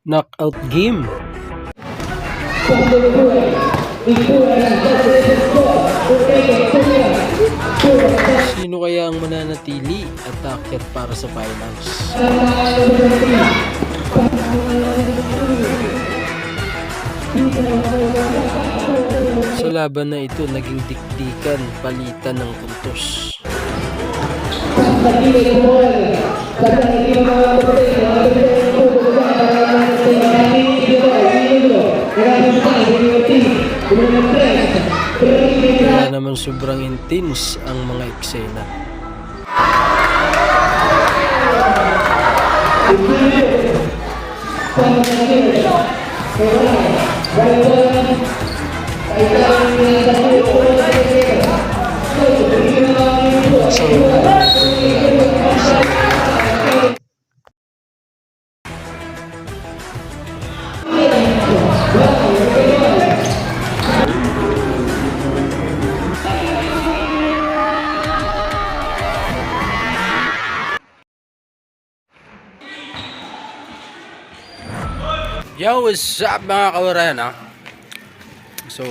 Knockout game. Sino kaya ang mananatili at aakyat para sa finals? Sa laban na ito, naging dikdikan, palitan ng puntos. Kaya naman sobrang intense ang mga eksena. Yo, what's up mga kawaran, ha? So,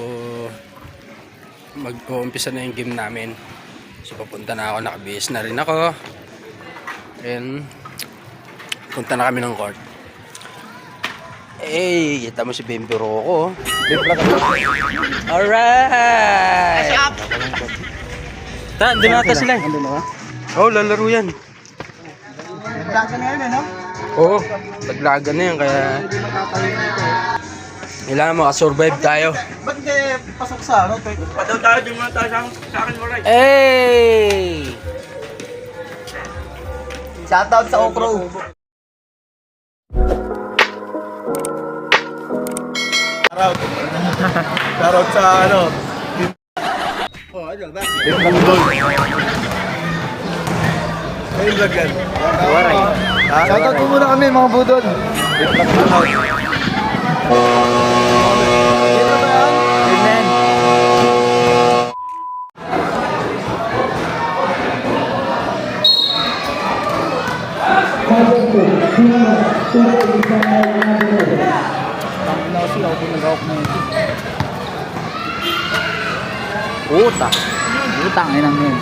mag-uumpisa na yung game namin. So, papunta na ako, nakabihis na rin ako. And, punta na kami ng court. Eh, kita mo si Bimbo Rocco. Alright! Andun na ata sila. Oo, lalaro yan. Naglaga na yan, ano? Oo, naglaga na yan, kaya kailangan makasurvive tayo. Ba't hindi pasok sa ano? Padaw tayo din muna tayo sa akin mo, right? Hey! Shoutout sa Okro. Shoutout sa ano? Oh, ano ba? Budol. Ayun vlog yan. Waray. Shoutout po muna kami mga budol. Amen. Utang. Utang ay nang yun.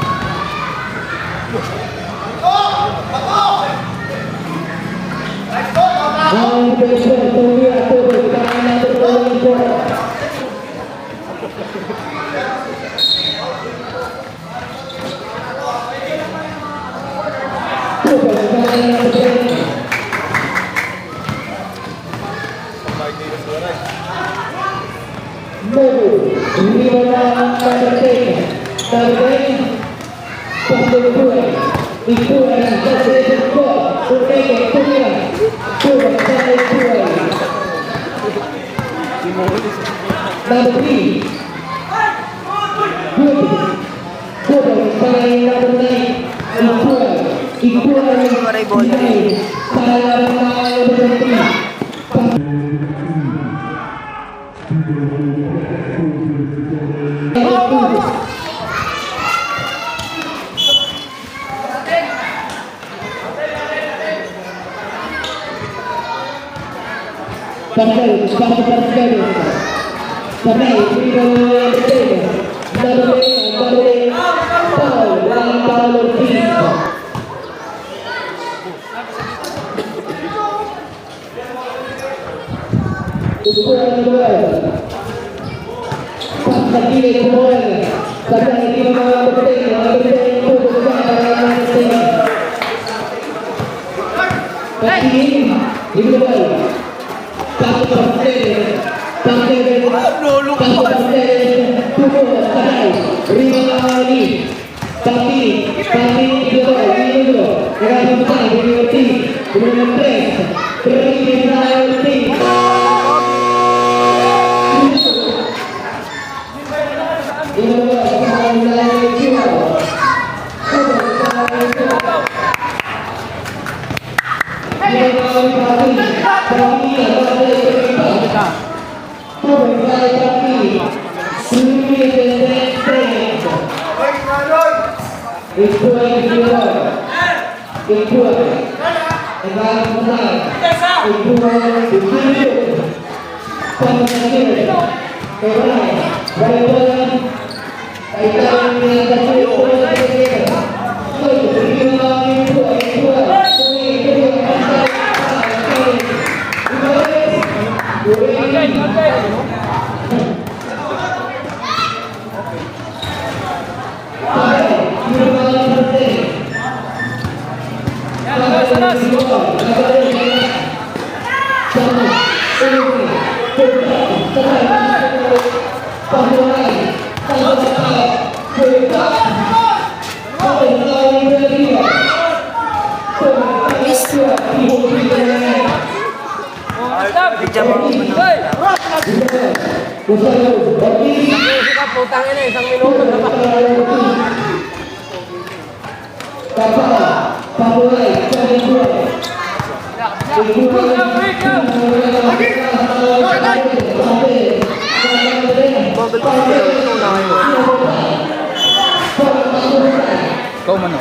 Ikaw man.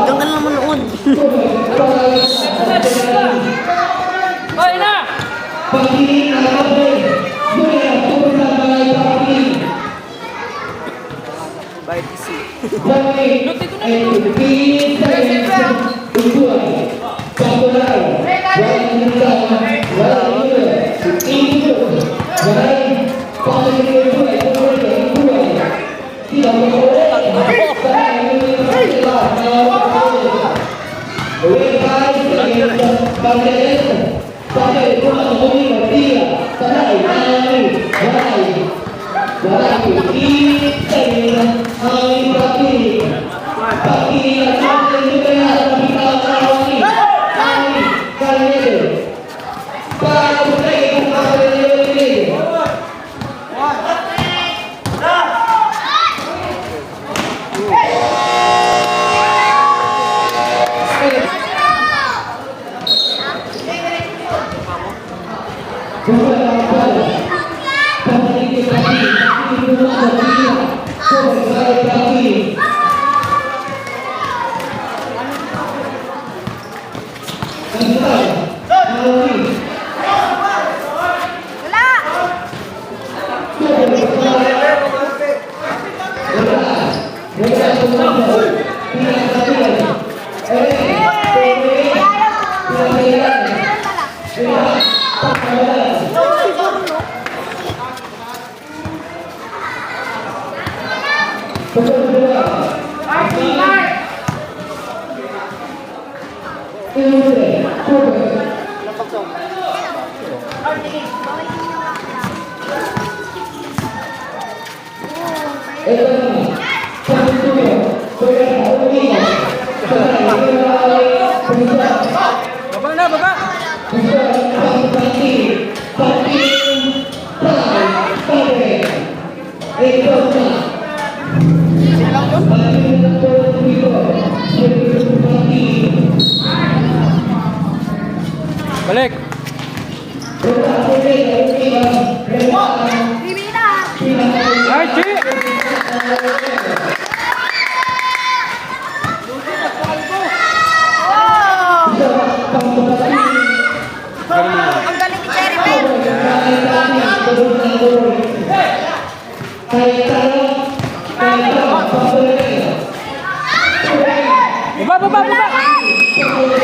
Tanggal naman noon. Hoy na! Bayad isi. Baba na, baba! Balik! Archie! Ang galing ni Cherry Bear. Baba, baba, baba!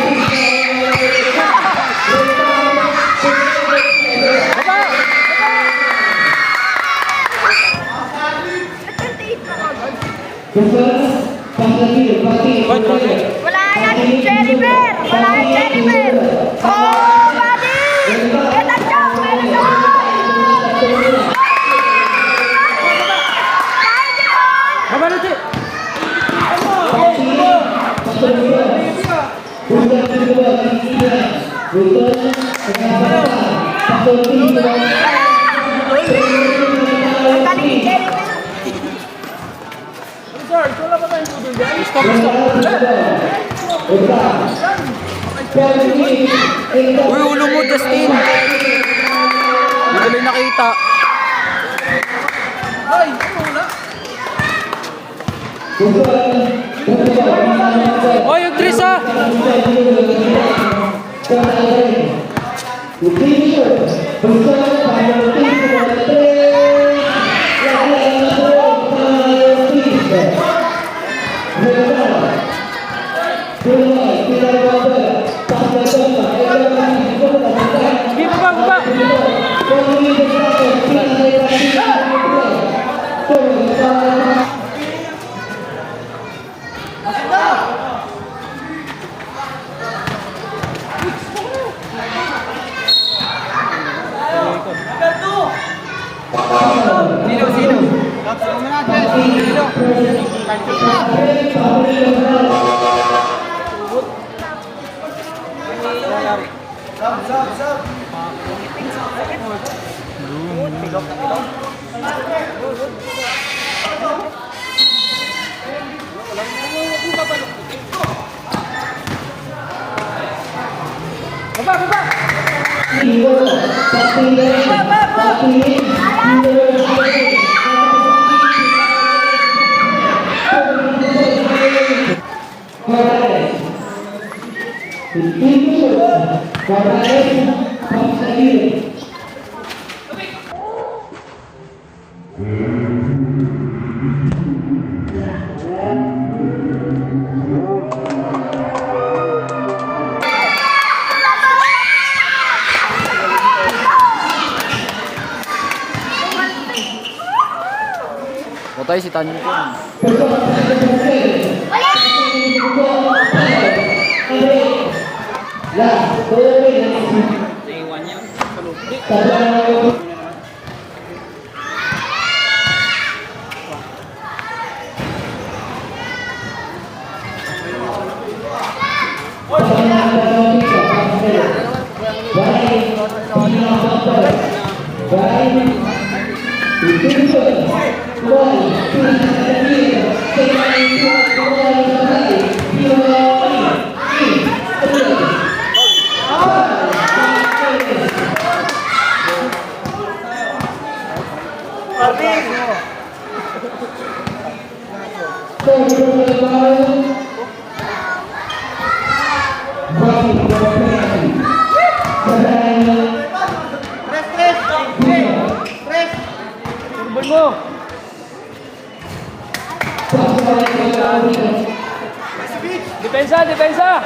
Wala yan, Cherry Bear. Wala yan, Cherry Bear. Oh, buddy! Get a job, get a job! Ang galing ni Cherry Bell. Uy, ulo mo, Justin. Hindi ko lang nakita. Oy, yung Tris ah! Sige, baba. Patay si Tanyo ko. Depensa!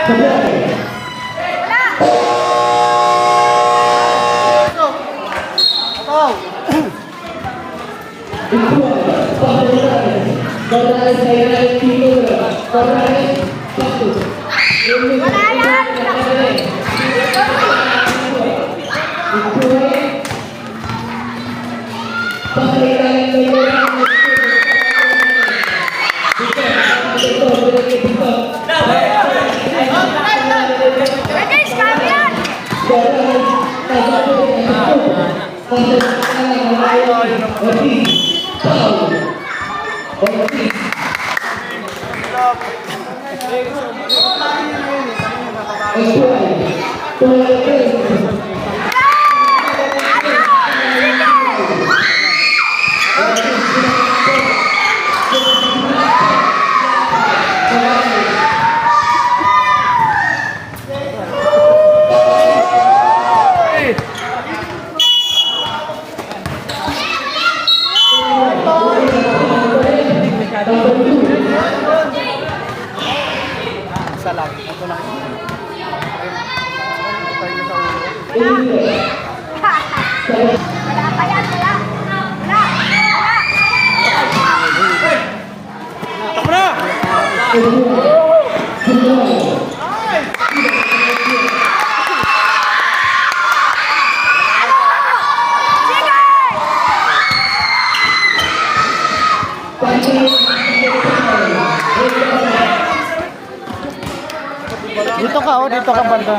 Sabay! Wala yan! Regis, kami yan! Wala pa yan, wala. Wala, wala. Dito ka, oh, dito ka banda.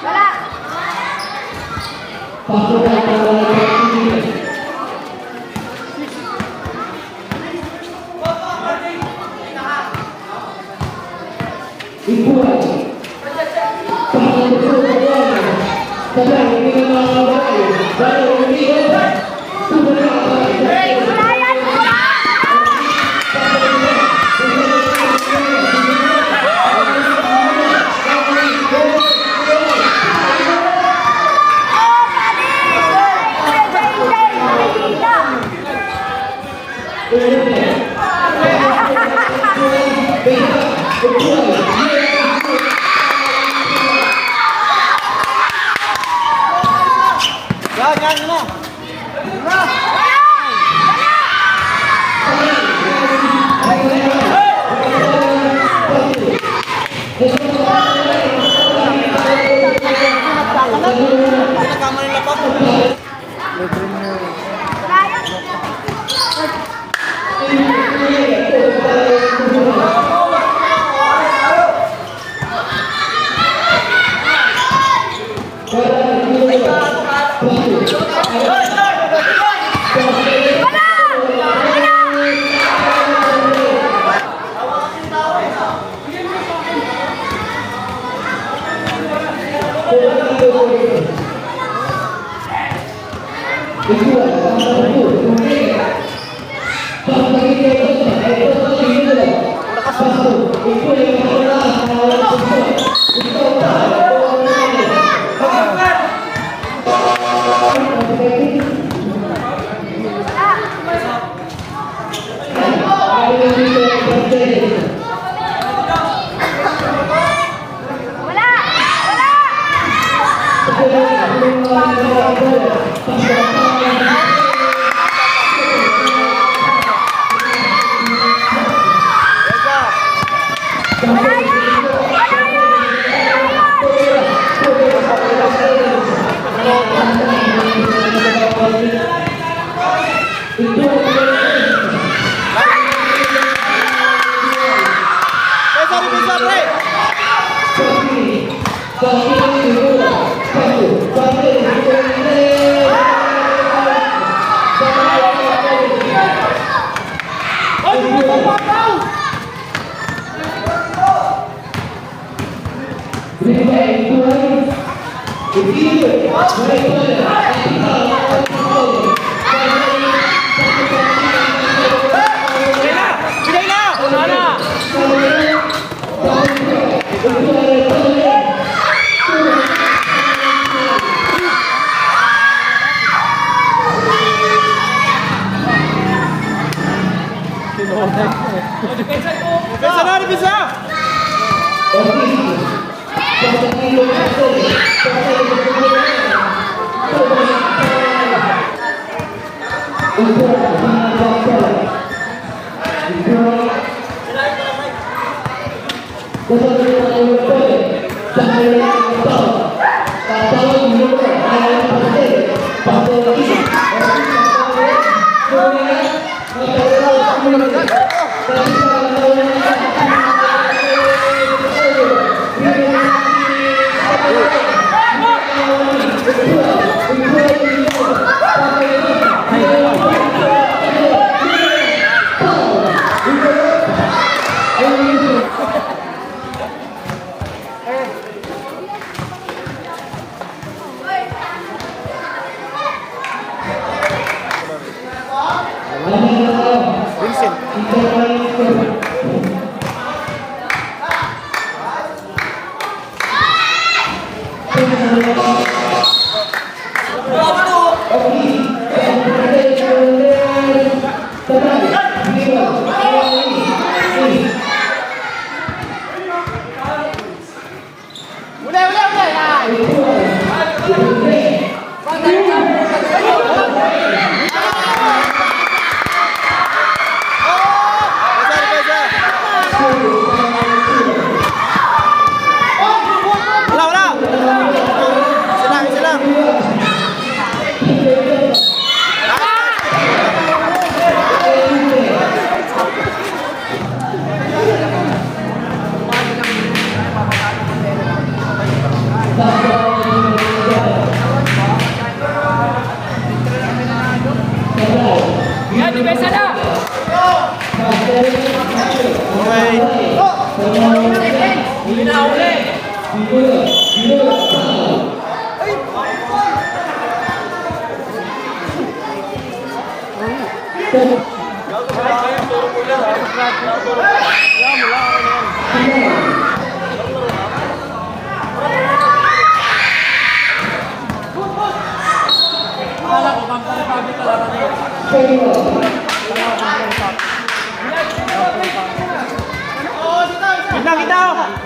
Wala. Wala yan, wala. Yan, yan na. Wala! Depensa na, depensa! Yan, depensa na! Huli na, huli!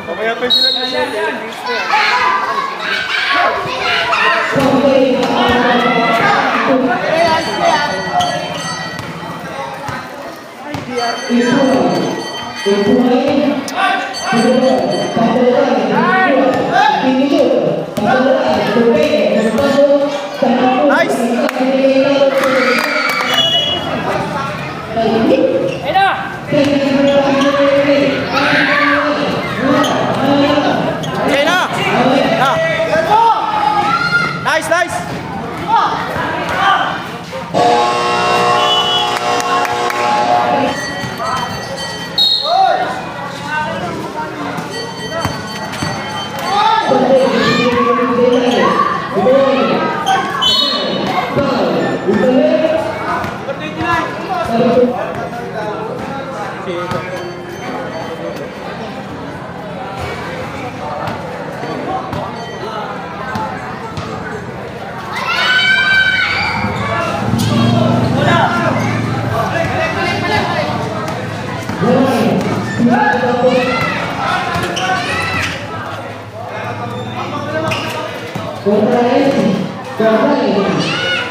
Mamaya pa sila nice! Ayun na! Okay na! Nice, nice!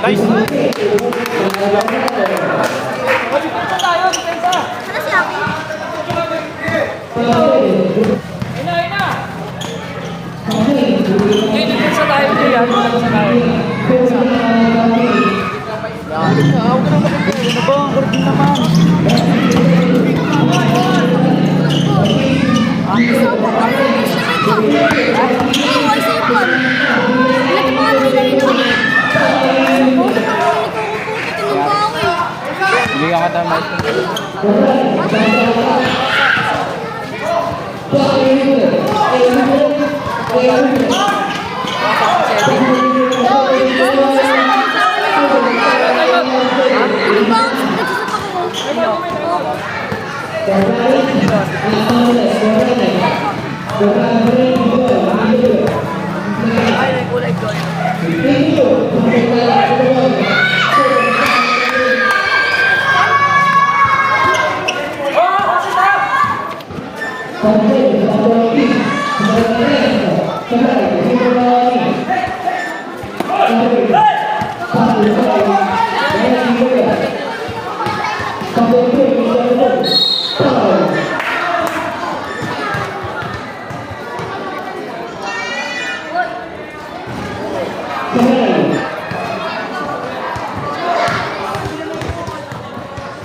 Nice! Ano si Aki? Ayun na, ayun na! Okay, depensa tayo dyan. Depensa tayo. Hindi ka katama.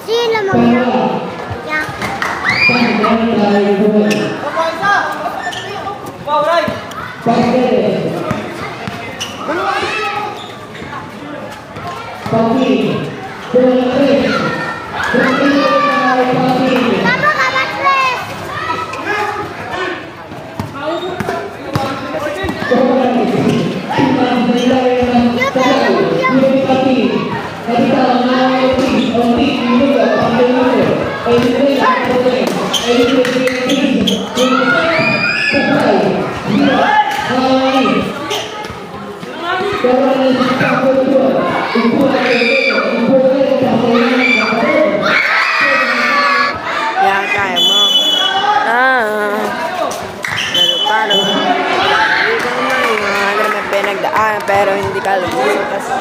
Sino mo yan? Yan. Tama ka ba, Tres? Yan, kaya mo. Paano? Hindi ko naman may pinagdaan pero hindi ka lumusok kasi.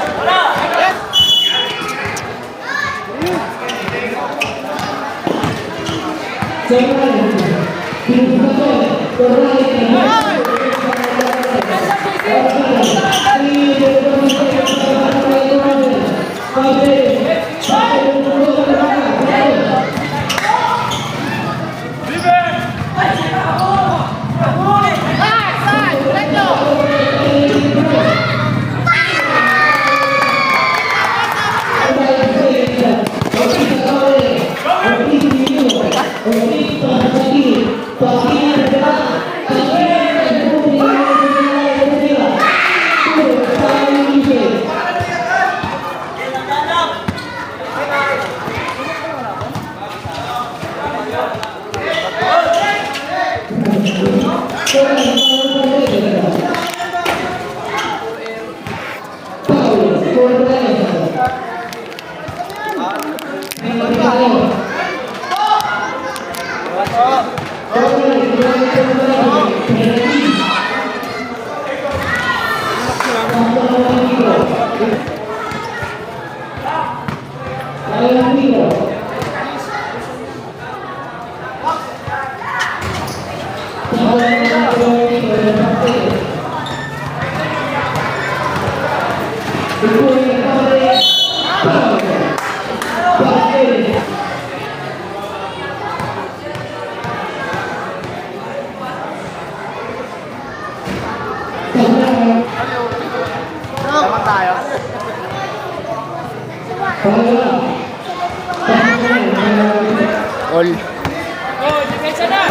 All. Oh, depensa na!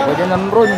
Pwede ng run.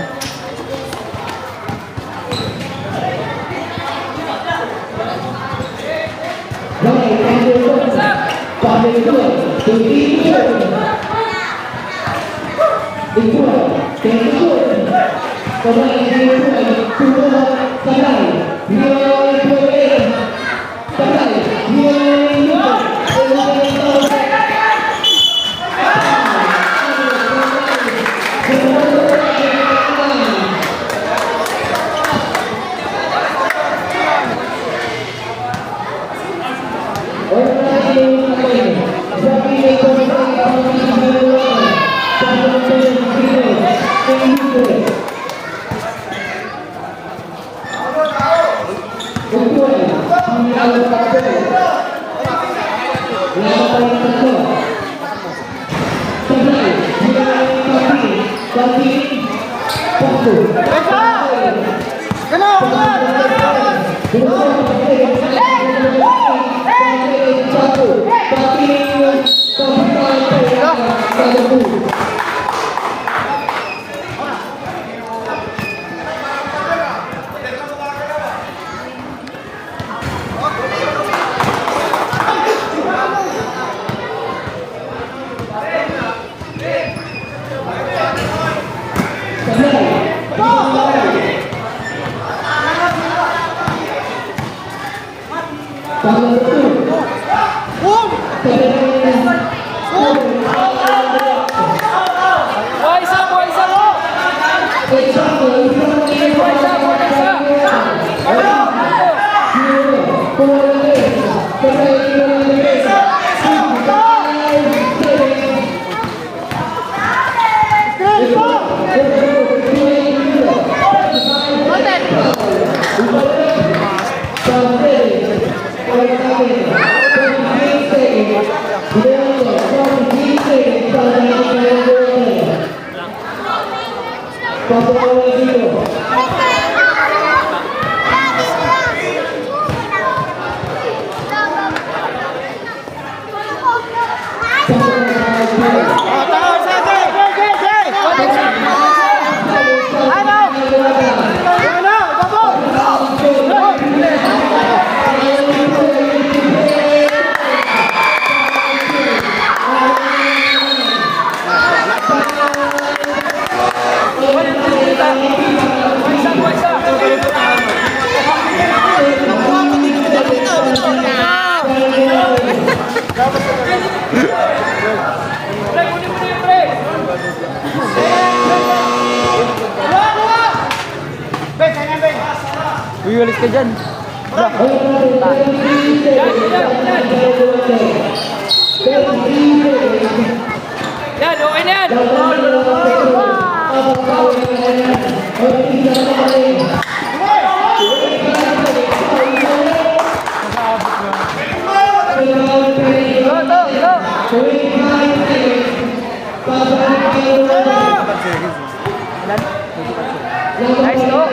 Uy, ka dyan. Yan, okay na yan. Nice, no?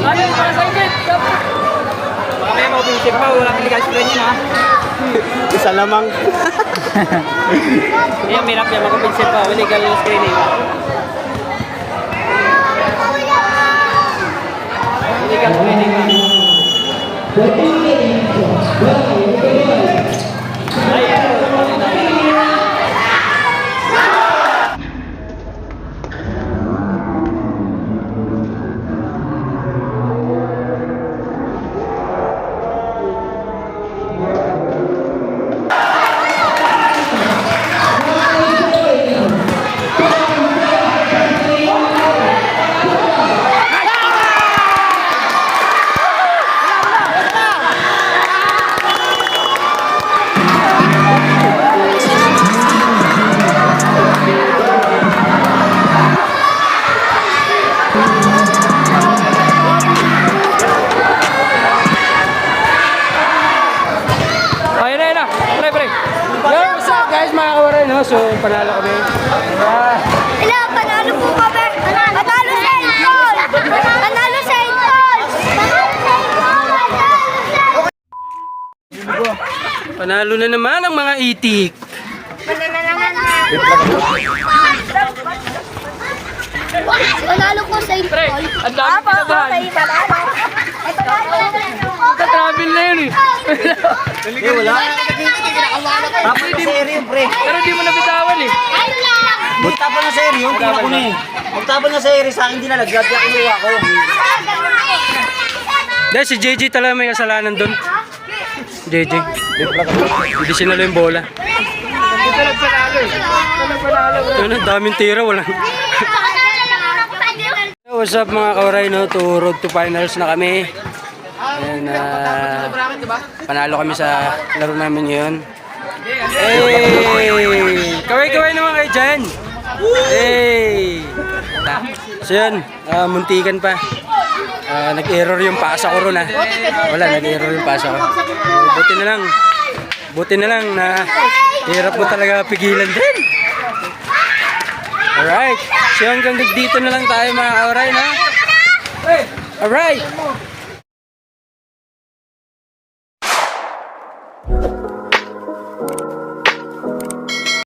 Ano yung para sa inyo? Baka may maubinsip pa, wala pilihan screen yun ha. Isa lamang. Ayan, mirap yan, makapinsip pa, illegal screening. Illegal screening ha. So, panalo kami. Hello, panalo po kami. Panalo sa Entol! Panalo sa Entol! Panalo na naman ang mga itik. Panalo po sa Entol. Ang dami pinabahan. Nagka-travel na yun eh. Wala. Tapos na seryo, pre. Pero di mo nabitawan eh. Magtapon na seryo, tingnan ko na eh. Magtapon na seryo, sa akin dinalaglag, kaya kinuha ko. Dahil si JJ talaga may kasalanan doon. JJ. Hindi sinalo yung bola. Ito nagpanalo eh. Ito nagpanalo. Yun, ang daming tira, wala. What's up mga kauray, no? To road to finals na kami. And, panalo kami sa laro namin ngayon. Hey! Kaway-kaway naman kayo dyan! Hey! So yun, muntikan pa. Nag-error yung pasa ko ron ha. Wala, nag-error yung pasa ko. Buti na lang na hirap mo talaga pigilan din. Alright, so hanggang dito na lang tayo mga kauray, no? Alright!